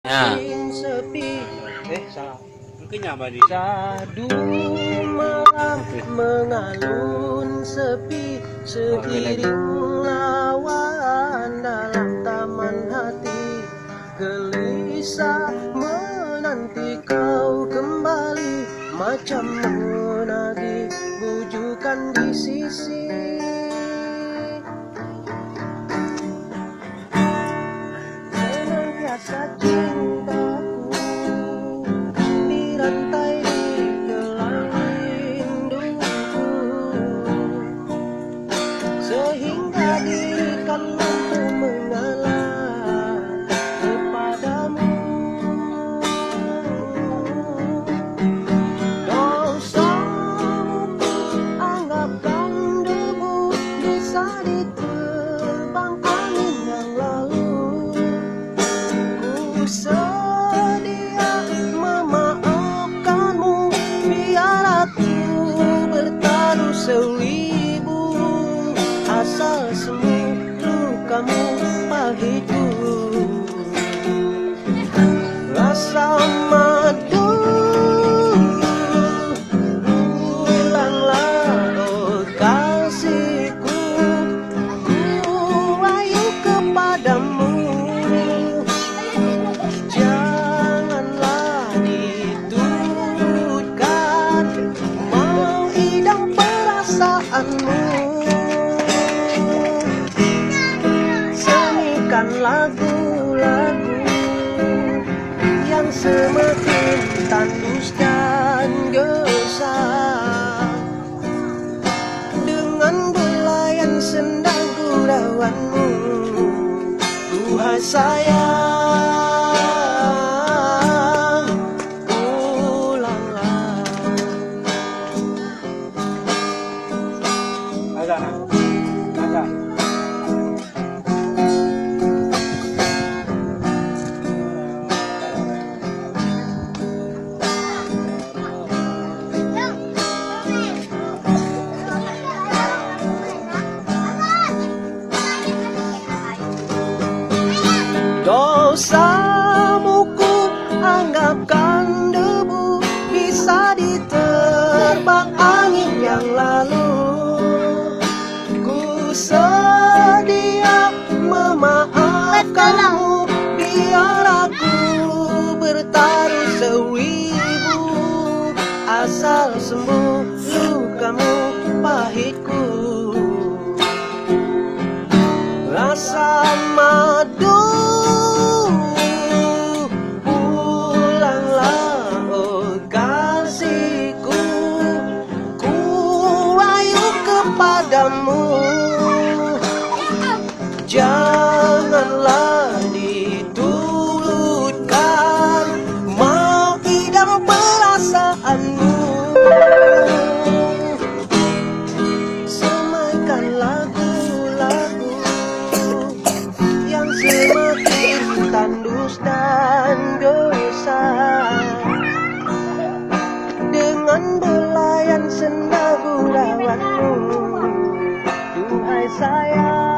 Ya. Sepi, salah. Mungkin nyapa di. Sadu malam mengalun sepi, seiring lawan dalam taman hati. Gelisah menanti kau kembali, macam menagih bujukan di sisi. Senantiasa cintaku dirantai di gelang rinduku, sehingga dirikan mampu mengalah kepadamu. Dosamu anggapkan debu, bisa diterbang angin yang lalu. Ku sedia memaafkanmu, biar aku bertaruh seribu, asal sembuh lukamu pahitku. Rasa madu ulanglah, oh kasihku, ku rayu kepadamu. Janganlah diturutkan, mau idam perasaanmu. Semikan lagu-lagu yang semakin tandus dan gersang, dengan belayan senda gurauanmu. Duhai sayang, pulanglah. Ada. Dosamu ku anggapkan debu, bisa diterbang angin yang lalu. Ku sedia memaafkanmu, biar aku bertaruh seribu, asal sembuh lukamu pahitku. Rasa madu ulanglah, oh kasihku, ku rayu kepadamu. Janganlah diturutkan, mau idam perasaanmu. Semaikan lagu-lagu yang semakin tandus dan gersang, dengan belayan senda gurauanmu. Duhai sayang,